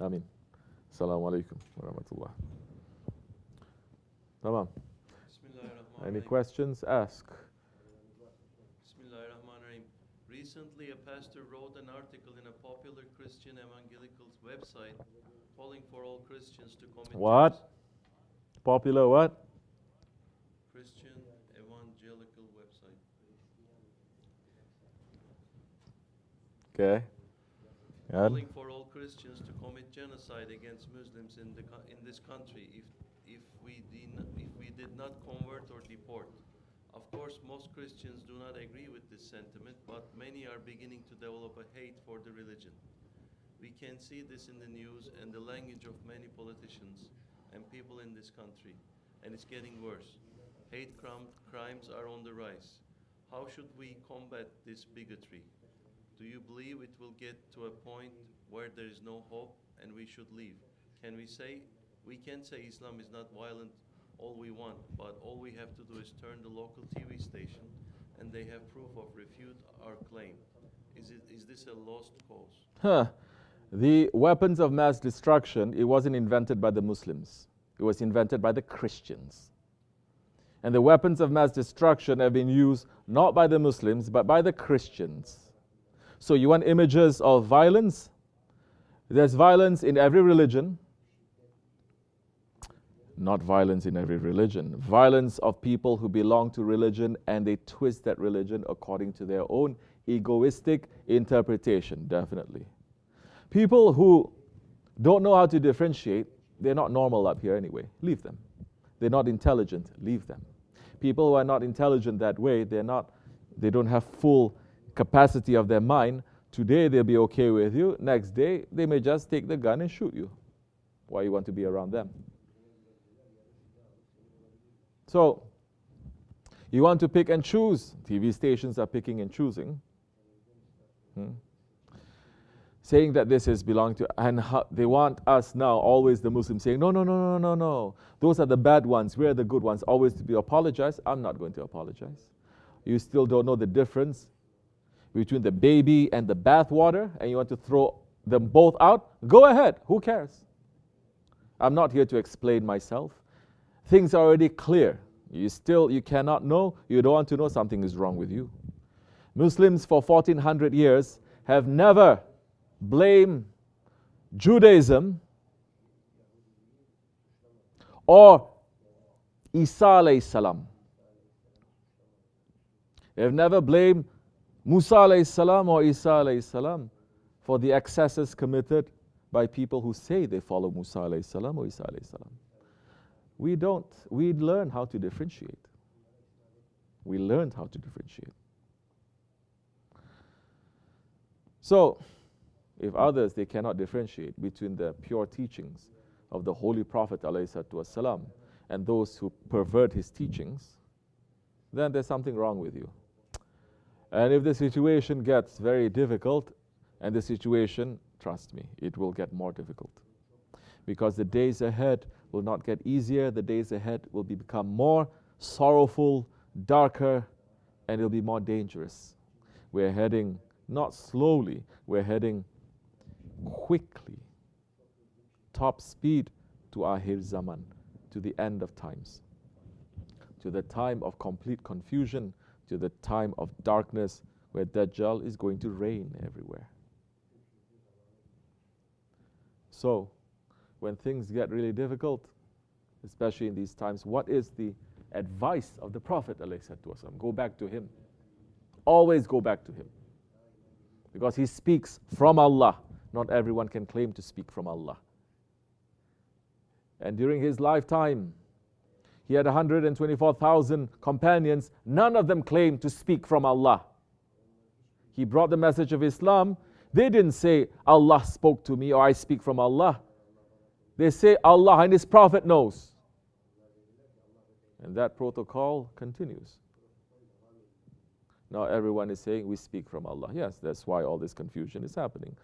Amin. Assalamu alaikum wa rahmatullah. Tamam. Any questions? Ask. Bismillahirrahmanirrahim. Recently, a pastor wrote an article in a popular Christian evangelical website calling for all Christians to commit What? Popular what? Christian evangelical website. Okay. Calling for all Christians to commit genocide against Muslims in this country if we did not convert or deport. Of course, most Christians do not agree with this sentiment, but many are beginning to develop a hate for the religion. We can see this in the news and the language of many politicians and people in this country, and it's getting worse. Hate crimes are on the rise. How should we combat this bigotry? Do you believe it will get to a point where there is no hope and we should leave? We can say Islam is not violent all we want, but all we have to do is turn the local TV station and they have proof of refute our claim. Is this a lost cause? The weapons of mass destruction, it wasn't invented by the Muslims. It was invented by the Christians. And the weapons of mass destruction have been used not by the Muslims, but by the Christians. So you want images of violence? There's violence in every religion. Not violence in every religion. Violence of people who belong to religion and they twist that religion according to their own egoistic interpretation, definitely. People who don't know how to differentiate, they're not normal up here anyway. Leave them. They're not intelligent. Leave them. People who are not intelligent that way, they don't have full capacity of their mind. Today they'll be okay with you. Next day they may just take the gun and shoot you. Why you want to be around them? So you want to pick and choose. TV stations are picking and choosing. Saying that this is belong to, and they want us now, always the Muslims saying, no. Those are the bad ones. We're the good ones. Always to be apologized. I'm not going to apologize. You still don't know the difference between the baby and the bathwater, and you want to throw them both out? Go ahead. Who cares? I'm not here to explain myself. Things are already clear. You cannot know. You don't want to know, something is wrong with you. Muslims for 1400 years have never blamed Judaism or Isa alayhi salam. They have never blamed Musa alayhi salam or Isa alayhi salam for the excesses committed by people who say they follow Musa alayhi salam or Isa alayhi salam. We don't. We learn how to differentiate. We learned how to differentiate. So, if others, they cannot differentiate between the pure teachings of the Holy Prophet ﷺ and those who pervert his teachings, then there's something wrong with you. And if the situation gets very difficult, and the situation, trust me, it will get more difficult. Because the days ahead will not get easier, the days ahead will become more sorrowful, darker, and it'll be more dangerous. We're heading, not slowly, we're heading quickly, top speed to Ahir Zaman, to the end of times, to the time of complete confusion, to the time of darkness where Dajjal is going to reign everywhere. So, when things get really difficult, especially in these times, what is the advice of the Prophet ﷺ? Go back to him. Always go back to him. Because he speaks from Allah. Not everyone can claim to speak from Allah. And during his lifetime, he had 124,000 companions. None of them claimed to speak from Allah. He brought the message of Islam. They didn't say, Allah spoke to me or I speak from Allah. They say Allah and His Prophet knows. And that protocol continues. Now everyone is saying we speak from Allah. Yes, that's why all this confusion is happening.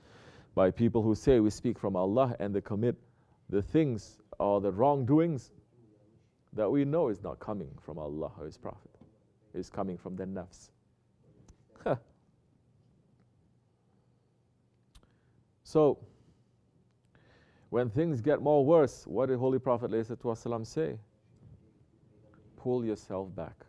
By people who say we speak from Allah and they commit the things or the wrongdoings that we know is not coming from Allah or His Prophet. It's coming from their nafs. So, When things get more worse, what did Holy Prophet ﷺ say? Pull yourself back.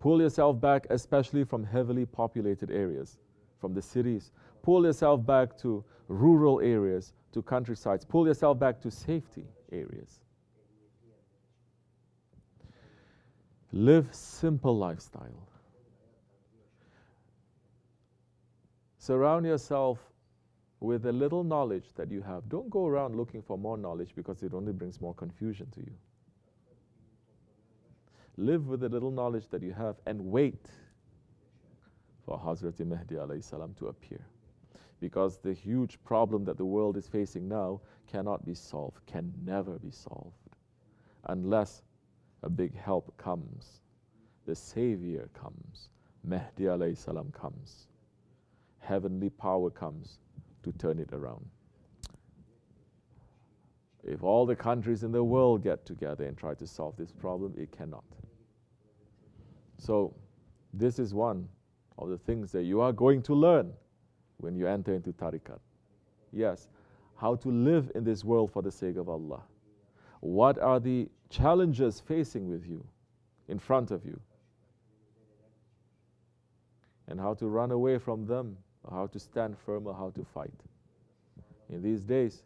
Pull yourself back, especially from heavily populated areas, from the cities. Pull yourself back to rural areas, to countrysides. Pull yourself back to safety areas. Live simple lifestyle. Surround yourself with the little knowledge that you have. Don't go around looking for more knowledge, because it only brings more confusion to you. Live with the little knowledge that you have and wait for Hazrat Mahdi alayhi salam to appear. Because the huge problem that the world is facing now cannot be solved, can never be solved, unless a big help comes. The Savior comes. Mahdi alayhi salam comes. Heavenly power comes to turn it around. If all the countries in the world get together and try to solve this problem, it cannot. So, this is one of the things that you are going to learn when you enter into tariqat. Yes, how to live in this world for the sake of Allah. What are the challenges facing with you, in front of you, and how to run away from them, or how to stand firm, or how to fight. In these days,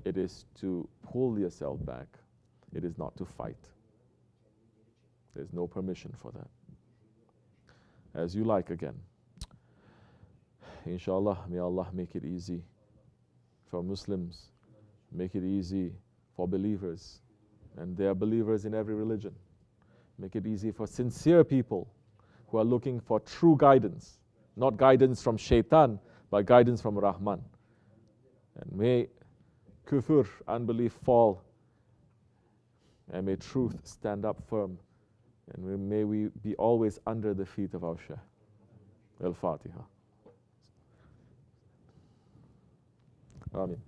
it is to pull yourself back. It is not to fight. There's no permission for that. As you like again. Inshallah, may Allah make it easy for Muslims, make it easy for believers, and they are believers in every religion. Make it easy for sincere people who are looking for true guidance, not guidance from shaitan, but guidance from Rahman. And may kufr, unbelief, fall, and may truth stand up firm, and may we be always under the feet of our Shaykh. Al-Fatiha. Amin.